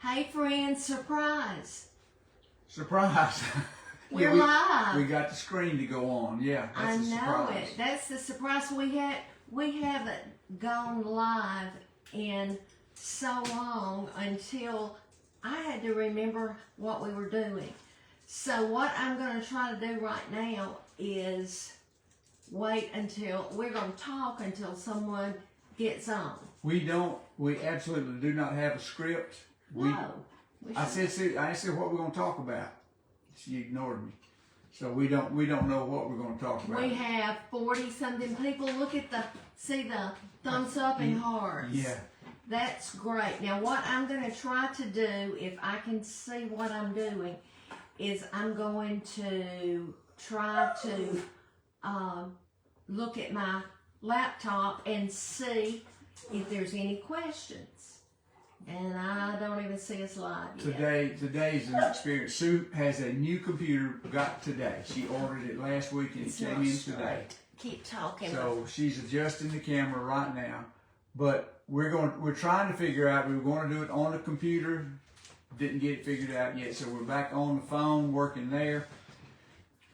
Hey friends, surprise. Surprise. We're live. We got the screen to go on. Yeah, that's I a surprise. it. That's the surprise. We haven't gone live in so long until I had to remember what we were doing. So what I'm going to try to do right now is wait until we're going to talk until someone gets on. We absolutely do not have a script. I said what we're going to talk about. She ignored me. So we don't know what we're going to talk about. We have 40-something people. Look at see the thumbs up and hearts. Yeah. That's great. Now what I'm going to try to do, if I can see what I'm doing, is I'm going to try to look at my laptop and see if there's any questions. And I don't even see us live yet. Today's an experience. Sue has a new computer got today. She ordered it last week and it came in today. Keep talking. So she's adjusting the camera right now. But we're trying to figure out, we were going to do it on the computer, didn't get it figured out yet. So we're back on the phone working there.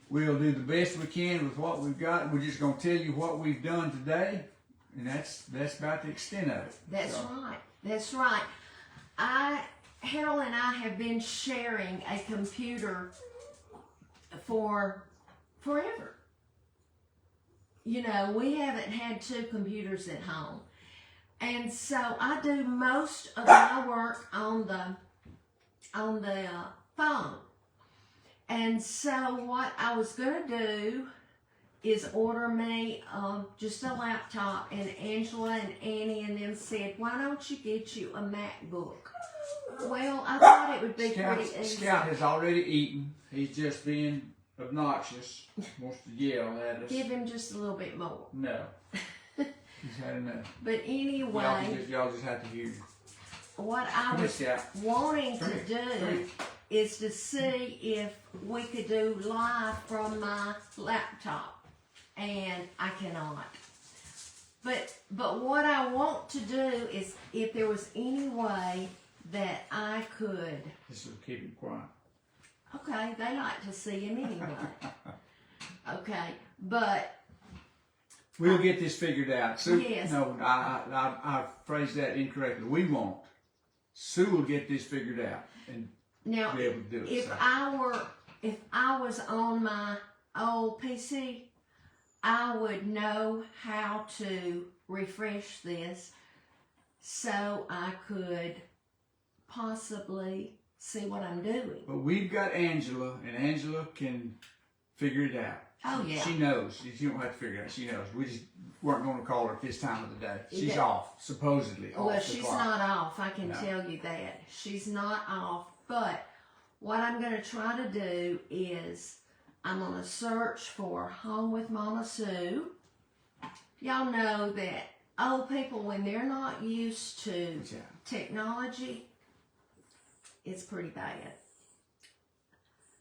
We'll do the best we can with what we've got. We're just going to tell you what we've done today, and that's about the extent of it. That's right. That's right. Harold and I have been sharing a computer for forever. You know, we haven't had two computers at home. And so I do most of my work on the phone. And so what I was going to do is order me just a laptop, and Angela and Annie and them said, why don't you get you a MacBook? Well, I thought it would be pretty easy. Scout has already eaten. He's just being obnoxious. Wants to yell at us. Give him just a little bit more. No. He's had enough. But anyway, y'all just have to hear. What I was wanting to do is to see if we could do live from my laptop, and I cannot. But what I want to do is, if there was any way that I could. This will keep him quiet. Okay, they like to see him anyway. Okay, but we'll get this figured out. Sue, yes. No, I phrased that incorrectly. We won't. Sue will get this figured out and now, be able to do it. If I was on my old PC, I would know how to refresh this so I could possibly see what I'm doing. But we've got Angela, and Angela can figure it out. Oh, yeah. She knows. You don't have to figure it out. She knows. We just weren't going to call her at this time of the day. She's off, supposedly. Well, she's not off. I can tell you that. She's not off. But what I'm going to try to do is I'm going to search for Home with Mama Sue. Y'all know that old people, when they're not used to technology, it's pretty bad.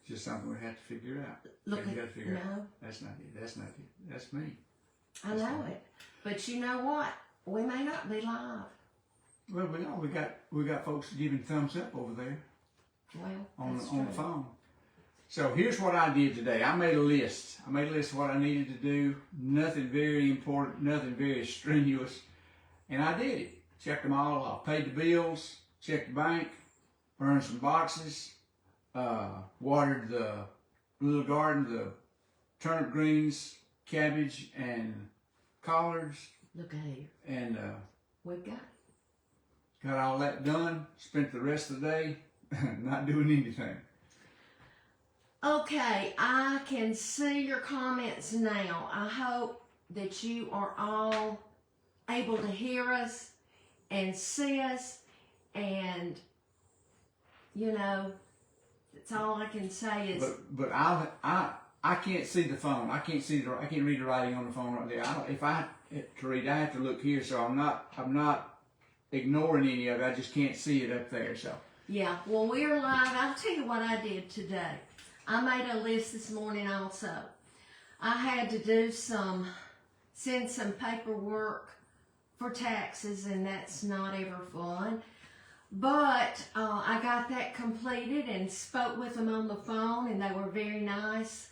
Just something we have to figure out. Look, you got to figure no. out. That's not you. That's not you. That's me. I know it. But you know what? We may not be live. Well, we got folks giving thumbs up over there. Well, on the phone. So here's what I did today. I made a list. I made a list of what I needed to do. Nothing very important, nothing very strenuous. And I did it. Checked them all off. Paid the bills, checked the bank, burned some boxes, watered the little garden, the turnip greens, cabbage, and collards. Look at here. And We've got all that done. Spent the rest of the day not doing anything. Okay, I can see your comments now. I hope that you are all able to hear us and see us, and you know, that's all I can say is. But I can't see the phone. I can't read the writing on the phone right there. If I have to read, I have to look here. So I'm not ignoring any of it. I just can't see it up there. So. Yeah, well, we're live. I'll tell you what I did today. I made a list this morning also. I had to send some paperwork for taxes, and that's not ever fun. But I got that completed and spoke with them on the phone, and they were very nice.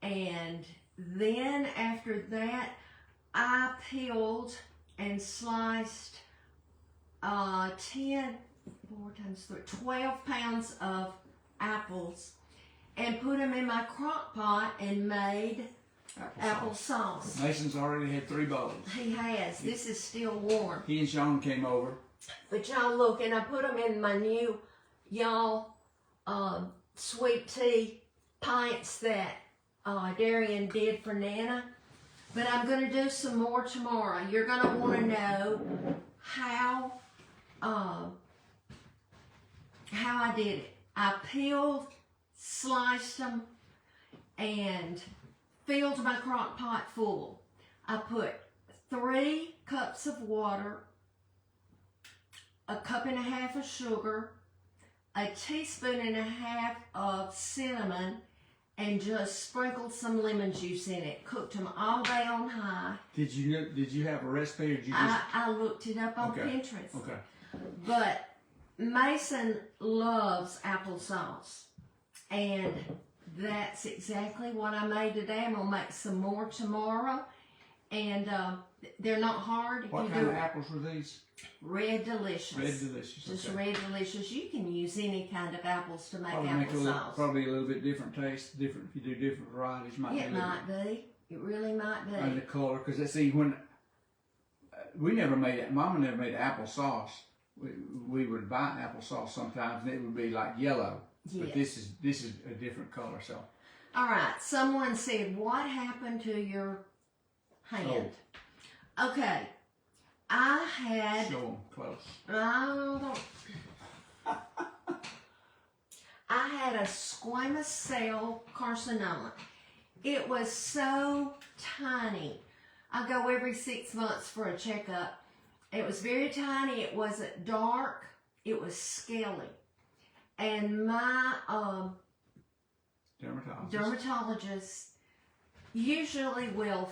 And then after that, I peeled and sliced 12 pounds of apples and put them in my crock pot and made applesauce. Mason's already had 3 bowls. He has. This is still warm. He and Sean came over. But y'all look, and I put them in my new, sweet tea pints that Darian did for Nana. But I'm going to do some more tomorrow. You're going to want to know how I did it. I peeled, sliced them, and filled my crock pot full. I put 3 cups of water, a cup and a half of sugar, a teaspoon and a half of cinnamon, and just sprinkled some lemon juice in it. Cooked them all day on high. Did you have a recipe, or did you just? I looked it up on Pinterest. Okay. But Mason loves applesauce, and that's exactly what I made today. I'm gonna make some more tomorrow, and they're not hard. What kind of apples were these? Red Delicious. Red Delicious. Just okay. Red Delicious. You can use any kind of apples to make applesauce. applesauce. Probably a little bit different taste. Different if you do different varieties. It might be. It really might be. And the color, because when we never made it. Mama never made applesauce. We would buy applesauce sometimes, and it would be like yellow. Yes. But this is a different color. So. All right. Someone said, "What happened to your hand?" Oh. Okay. I had. Show them close. I had a squamous cell carcinoma. It was so tiny. I go every 6 months for a checkup. It was very tiny. It wasn't dark. It was scaly. And my dermatologist usually will,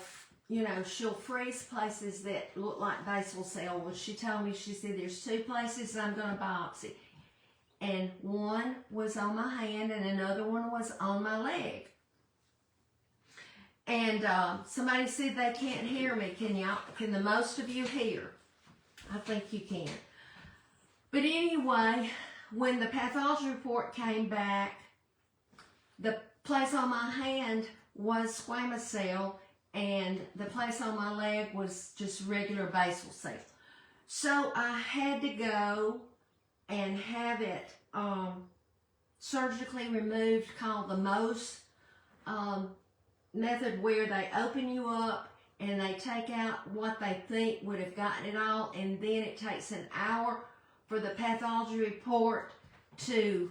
she'll freeze places that look like basal cell. Well, she told me, she said, there's 2 places I'm going to biopsy. And one was on my hand and another one was on my leg. And somebody said they can't hear me. Can the most of you hear? I think you can. But anyway, when the pathology report came back, the place on my hand was squamous cell, and the place on my leg was just regular basal cell. So I had to go and have it surgically removed, called the Mohs method, where they open you up and they take out what they think would have gotten it all, and then it takes an hour for the pathology report for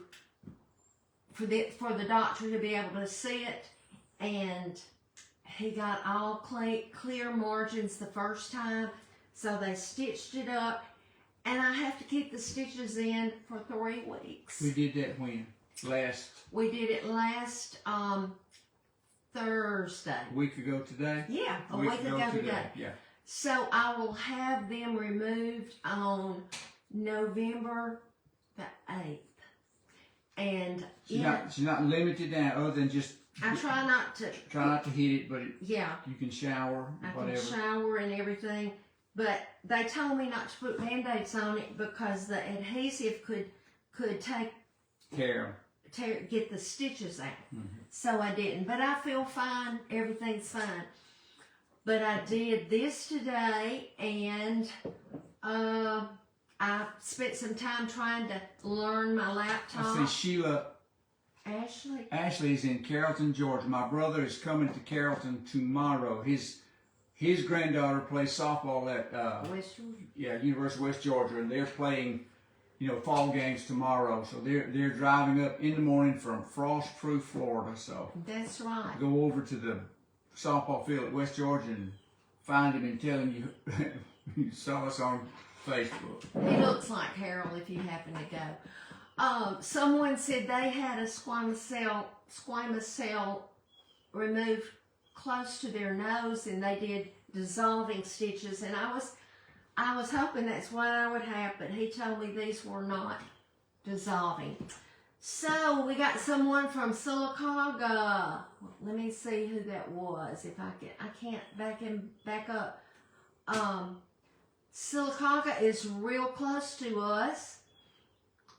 the doctor to be able to see it. And he got all clear margins the first time, so they stitched it up, and I have to keep the stitches in for 3 weeks. We did that when? We did it last Thursday. A week ago today? Yeah, a week ago today. Yeah. So I will have them removed on November the 8th. And she's not limited now, other than just. I try not to hit it, but yeah, you can shower, whatever. I can shower and everything, but they told me not to put Band-Aids on it because the adhesive could get the stitches out. Mm-hmm. So I didn't, but I feel fine. Everything's fine. But I did this today, and I spent some time trying to learn my laptop. I see Sheila. Ashley's in Carrollton, Georgia. My brother is coming to Carrollton tomorrow. His granddaughter plays softball at West Georgia. Yeah, University of West Georgia, and they're playing, fall games tomorrow. So they're driving up in the morning from Frostproof, Florida. So that's right. Go over to the softball field at West Georgia and find him and tell him you saw us on Facebook. He looks like Harold if you happen to go. Someone said they had a squamous cell removed close to their nose, and they did dissolving stitches. And I I was hoping that's what I would have, but he told me these were not dissolving. So we got someone from Sylacauga. Let me see who that was. If I can't back up. Sylacauga is real close to us,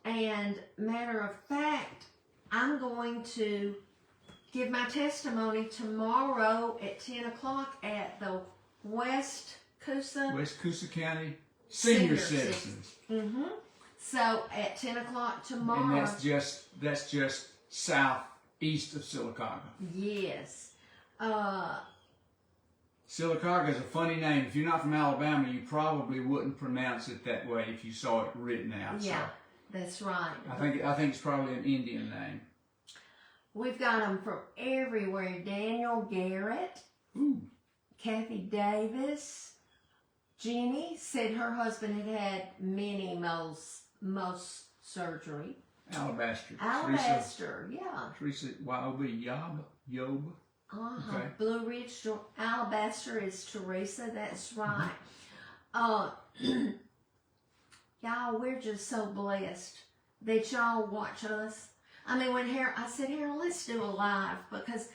and matter of fact, I'm going to give my testimony tomorrow at 10 o'clock at the West Coosa County Senior Citizens. Mm-hmm. So at 10 o'clock tomorrow. And that's just southeast of Sylacauga. Yes. Sylacauga is a funny name. If you're not from Alabama, you probably wouldn't pronounce it that way if you saw it written out. Yeah, so that's right. I think it's probably an Indian name. We've got them from everywhere. Daniel Garrett, Ooh. Kathy Davis, Jenny said her husband had many most surgery. Alabaster. Alabaster, yeah. Teresa Yob. Okay. Blue Ridge, Alabaster is Teresa, that's right. Y'all, we're just so blessed that y'all watch us. I mean, I said, Harold, let's do a live, because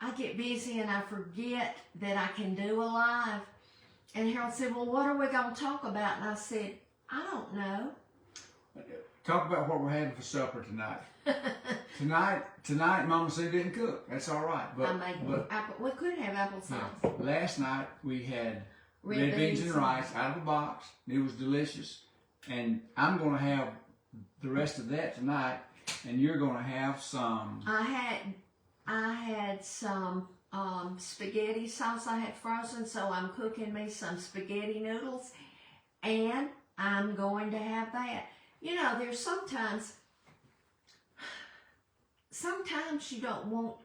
I get busy and I forget that I can do a live. And Harold said, well, what are we going to talk about? And I said, I don't know. Talk about what we're having for supper tonight. Tonight, Mama Sue didn't cook. That's all right. But we could have applesauce. Yeah, last night we had red beans and rice out of the box. It was delicious. And I'm going to have the rest of that tonight, and you're going to have some. I had some spaghetti sauce I had frozen, so I'm cooking me some spaghetti noodles, and I'm going to have that. You know, there's sometimes you don't want.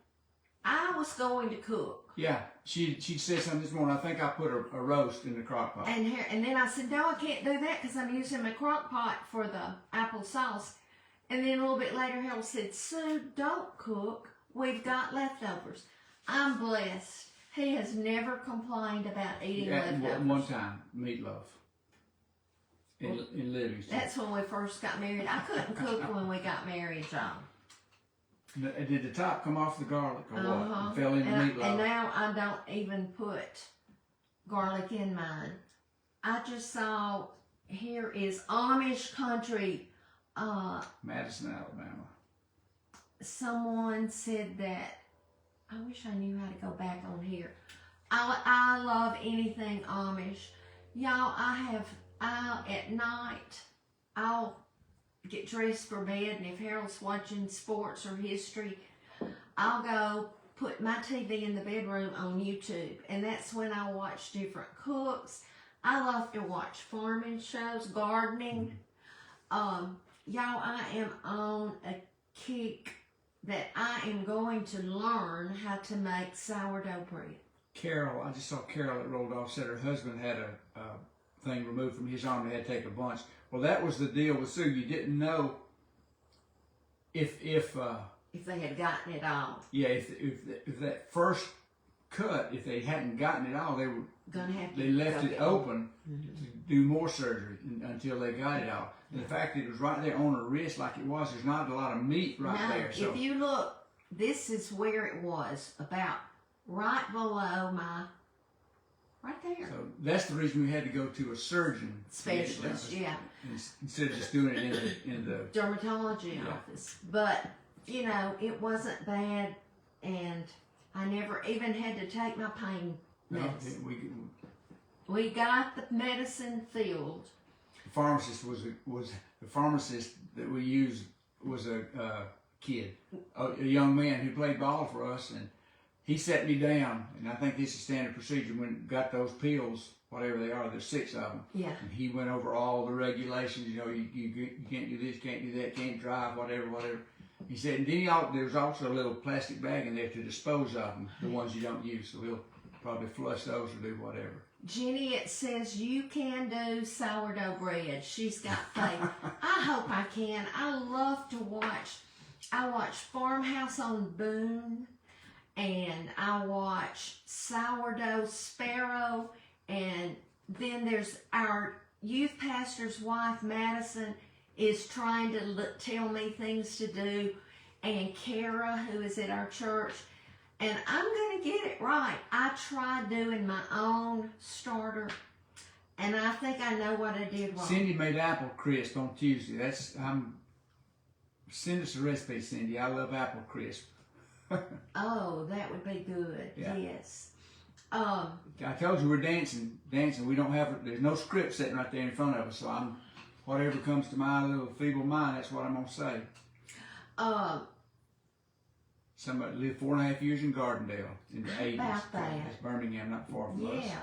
I was going to cook. Yeah, she said something this morning. I think I put a roast in the crock pot. And then I said, no, I can't do that because I'm using my crock pot for the applesauce. And then a little bit later, Harold said, Sue, don't cook. We've got leftovers. I'm blessed. He has never complained about eating leftovers. One time, meatloaf. In Livingston. That's when we first got married. I couldn't cook when we got married, John. Did the top come off the garlic or what? It fell into meatloaf. And now I don't even put garlic in mine. I just saw, here is Amish country. Madison, Alabama. Someone said that, I wish I knew how to go back on here. I love anything Amish. Y'all, at night, I'll get dressed for bed, and if Harold's watching sports or history, I'll go put my TV in the bedroom on YouTube, and that's when I watch different cooks. I love to watch farming shows, gardening. Y'all, I am on a kick that I am going to learn how to make sourdough bread. Carol, I just saw Carol that rolled off, said her husband had a thing removed from his arm, they had to take a bunch. Well, that was the deal with Sue. You didn't know if they had gotten it all. Yeah, if that first cut, if they hadn't gotten it all, they were gonna have they left it open to do more surgery until they got it all. And the fact that it was right there on her wrist, like it was, there's not a lot of meat there. So if you look, this is where it was, about right below my. Right there. So that's the reason we had to go to a surgeon specialist, yeah. Instead of just doing it in the dermatology office. But you know, it wasn't bad, and I never even had to take my pain medicine. We got the medicine filled. The pharmacist was the pharmacist that we used was a kid, a young man who played ball for us, and he sat me down, and I think this is standard procedure. When got those pills, whatever they are, there's 6 of them. Yeah. And he went over all the regulations. You know, you can't do this, can't do that, can't drive, whatever. He said, and then there's also a little plastic bag in there to dispose of them, the ones you don't use. So he'll probably flush those or do whatever. Jenny, it says you can do sourdough bread. She's got faith. I hope I can. I love to watch. I watch Farmhouse on Boone. And I watch Sourdough Sparrow, And then there's our youth pastor's wife, Madison, is trying to tell me things to do. And Kara, who is at our church, and I'm going to get it right. I tried doing my own starter, and I think I know what I did wrong. Cindy made apple crisp on Tuesday. Send us a recipe, Cindy. I love apple crisp. Oh, that would be good. Yeah. Yes. I told you we're dancing. We don't have, there's no script sitting right there in front of us, so whatever comes to my little feeble mind, that's what I'm going to say. Somebody lived 4.5 years in Gardendale in the 80s. About that. That's Birmingham, not far from us. Yeah.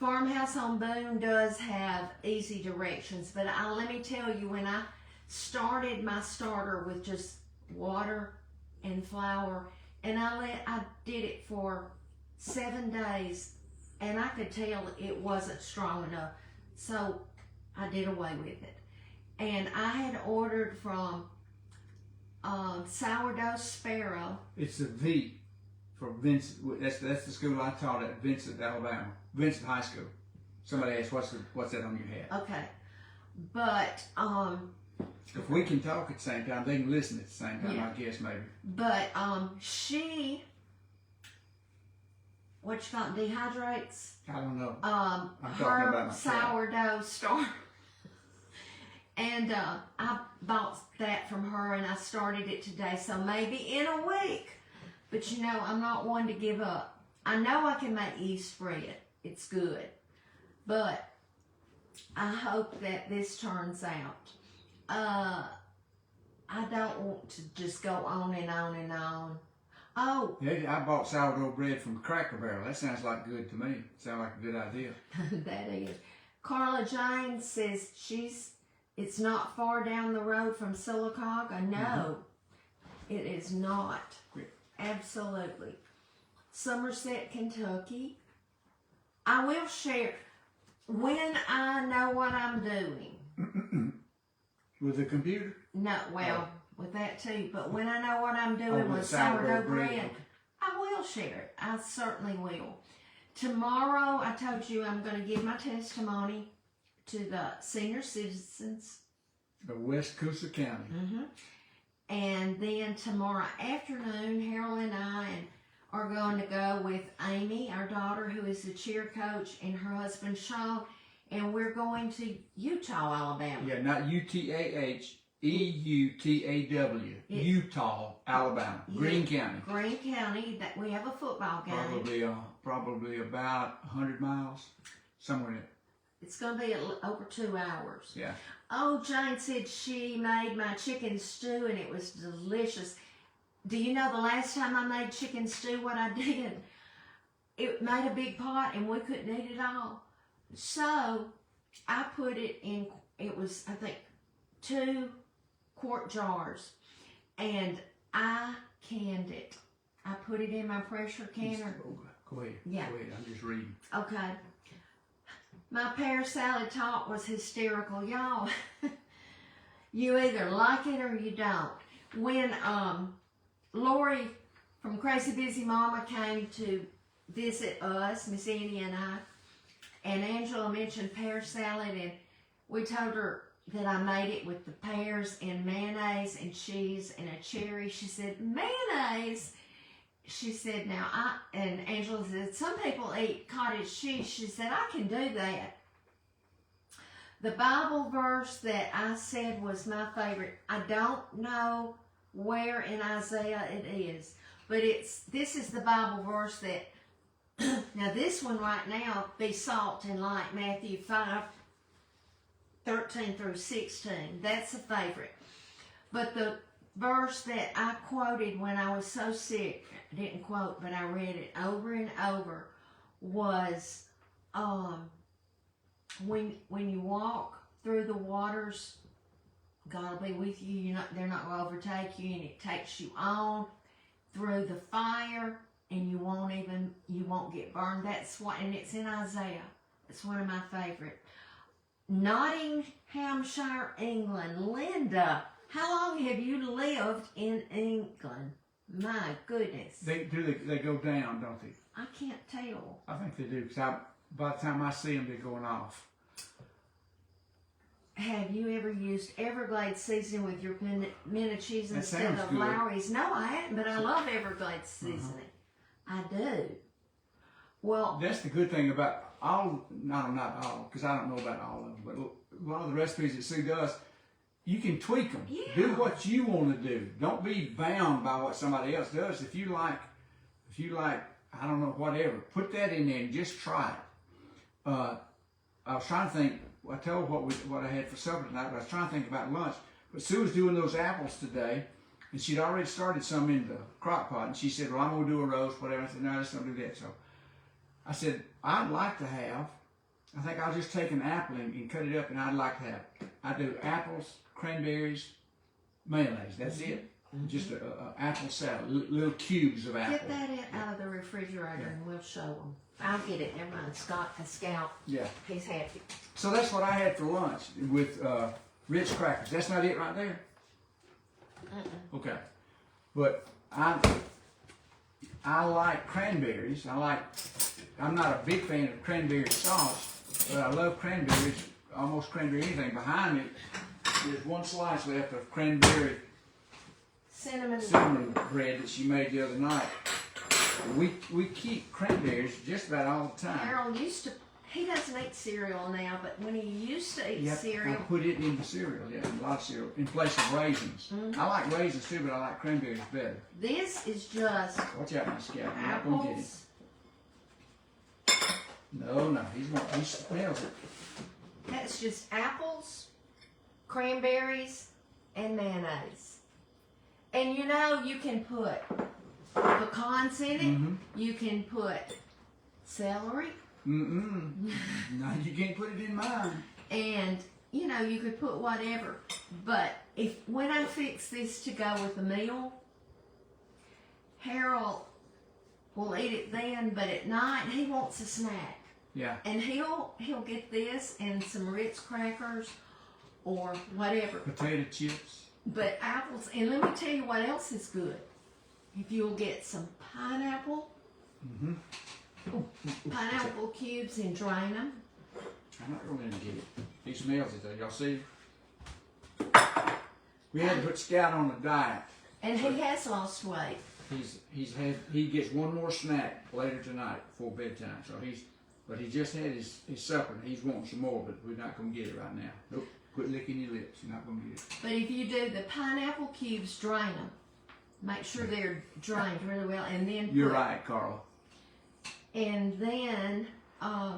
Farmhouse on Boone does have easy directions, but let me tell you, when I started my starter with just water and flour, and I did it for 7 days, and I could tell it wasn't strong enough, so I did away with it. And I had ordered from Sourdough Sparrow. It's a V for Vincent. That's the school I taught at, Vincent, Alabama. Vincent High School. Somebody asked, what's that on your hat? Okay, but if we can talk at the same time, they can listen at the same time. Yeah. I guess maybe. But she, what you call it, dehydrates. I don't know. I'm talking her about my sourdough starter. And I bought that from her, and I started it today, so maybe in a week. But you know, I'm not one to give up. I know I can make yeast bread. It's good. But I hope that this turns out. I don't want to just go on and on and on. Oh. Yeah, I bought sourdough bread from Cracker Barrel. That sounds like good to me. Sounds like a good idea. That is. Carla Jane says it's not far down the road from Sylacauga. No, it is not. Absolutely. Somerset, Kentucky. I will share when I know what I'm doing. With the computer? No, well, with that too. But when I know what I'm doing with sourdough bread, I will share it. I certainly will. Tomorrow, I told you I'm going to give my testimony to the senior citizens of West Coosa County. And then tomorrow afternoon, Harold and I are going to go with Amy, our daughter, who is the cheer coach, and her husband Sean, and we're going to Utah, Alabama. Yeah, not U-T-A-H-E-U-T-A-W. Utah, Alabama. Greene County. Greene County. That we have a football game. Probably about 100 miles, somewhere in it. It's going to be over 2 hours. Yeah. Oh, Jane said she made my chicken stew and it was delicious. Do you know the last time I made chicken stew, what I did? It made a big pot and we couldn't eat it all. So I put it in, it was, I think, 2 quart jars, and I canned it. I put it in my pressure canner. Go ahead. Yeah. Go ahead. I'm just reading. Okay. My pear salad talk was hysterical, y'all. You either like it or you don't. When Lori from Crazy Busy Mama came to visit us, Miss Annie and I, and Angela mentioned pear salad, and we told her that I made it with the pears and mayonnaise and cheese and a cherry. She said, mayonnaise? She said, and Angela said, some people eat cottage cheese. She said, I can do that. The Bible verse that I said was my favorite, I don't know where in Isaiah it is, but this is the Bible verse that, now this one right now, be salt and light, Matthew 5:13 through 16. That's a favorite. But the verse that I quoted when I was so sick, I didn't quote, but I read it over and over, was when you walk through the waters, God will be with you. They're not going to overtake you, and it takes you on through the fire, and you won't get burned. And it's in Isaiah. It's one of my favorite. Nottinghamshire, England. Linda, how long have you lived in England? My goodness. They go down, don't they? I can't tell. I think they do, because by the time I see them, they're going off. Have you ever used Everglades seasoning with your minute cheese That instead sounds of good. Lowry's? No, I haven't, but I love Everglades seasoning. I do. Well, That's the good thing about not all, because I don't know about all of them, but a lot of the recipes that Sue does, you can tweak them. Yeah. Do what you want to do. Don't be bound by what somebody else does. If you like, I don't know, whatever, put that in there and just try it. I was trying to think. I told what I had for supper tonight, but I was trying to think about lunch. But Sue was doing those apples today, and she'd already started some in the crock pot, and she said, well, I'm going to do a roast, whatever. I said, no, let's not do that. So I said, I'd like to have, I think I'll just take an apple and cut it up, and I'd like to have, I do apples, cranberries, mayonnaise. That's it. Just a apple salad, little cubes of apple. get that out of the refrigerator and we'll show them. I'll get it. Never mind. Scott, a Scout. Yeah. He's happy. So that's what I had for lunch with Ritz crackers. That's not it right there? Okay. But I like cranberries. I'm not a big fan of cranberry sauce, but I love cranberries, almost cranberry anything. Behind it, there's one slice left of cranberry cinnamon bread that she made the other night. We keep cranberries just about all the time. Harold he doesn't eat cereal now, but when he used to eat cereal. I put it in the cereal, a lot of cereal, in place of raisins. I like raisins too, but I like cranberries better. This is just Watch out, my Scout. I'm not going to get it. apples. No, he smells it. That's just apples, cranberries, and mayonnaise. And you know, you can put pecans in it. You can put celery. No, you can't put it in mine. And, you know, you could put whatever. But when I fix this to go with a meal, Harold will eat it then, but at night he wants a snack. Yeah. And he'll get this and some Ritz crackers or whatever. Potato chips. But apples, and let me tell you what else is good. If you'll get some pineapple, pineapple cubes and drain them. I'm not really gonna get it. He smells it though. Y'all see? We had to put Scout on a diet. And he has lost weight. He gets one more snack later tonight before bedtime. So but he just had his supper and he's wanting some more, but we're not gonna get it right now. Nope. Quit licking your lips. You're not gonna get it. But if you do the pineapple cubes, drain them. Make sure they're drained really well, and then You're right, Carla. And then What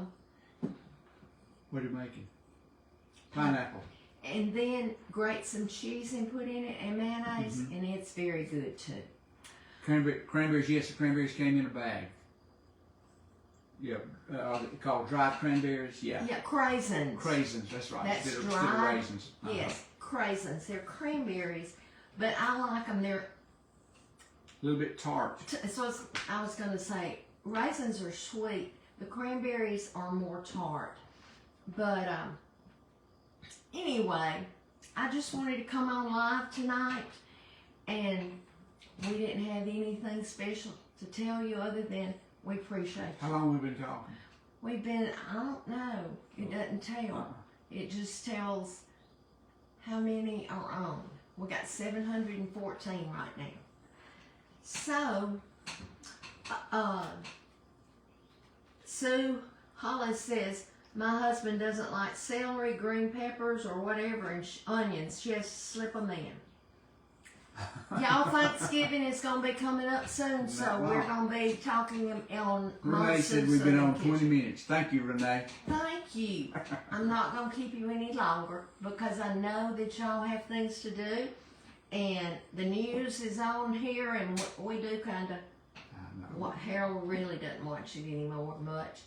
are you making? Pineapple. And then grate some cheese and put in it, and mayonnaise, and it's very good too. Cranberries, yes, the cranberries came in a bag. Yeah, called dried cranberries, yeah. Yeah, craisins. Craisins, that's right. That's instead of dried. raisins. Yes, craisins. They're cranberries, but I like them. They're A little bit tart. so I was going to say, raisins are sweet. The cranberries are more tart. But anyway, I just wanted to come on live tonight, and we didn't have anything special to tell you other than we appreciate you. How long have we been talking? We've been, I don't know. It doesn't tell. It just tells how many are on. We got 714 right now. So, Sue Hollis says, my husband doesn't like celery, green peppers, or whatever, and onions. Just slip them in. Y'all, Thanksgiving is going to be coming up soon, so we're going to be talking on Renee said we've been on 20 minutes. Thank you, Renee. Thank you. I'm not going to keep you any longer because I know that y'all have things to do, and the news is on here, and we do kind of, Harold really doesn't watch it anymore much.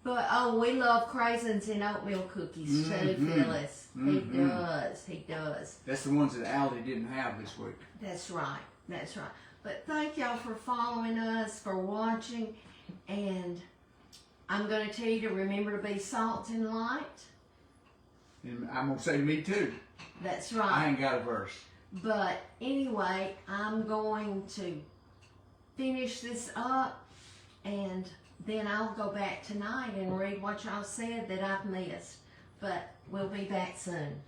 But, we love craisins and oatmeal cookies too, Phyllis. He does. That's the ones that Aldi didn't have this week. That's right. But thank y'all for following us, for watching, and I'm going to tell you to remember to be salt and light. And I'm going to say to me too. That's right. I ain't got a verse. But anyway, I'm going to finish this up, and then I'll go back tonight and read what y'all said that I've missed. But we'll be back soon.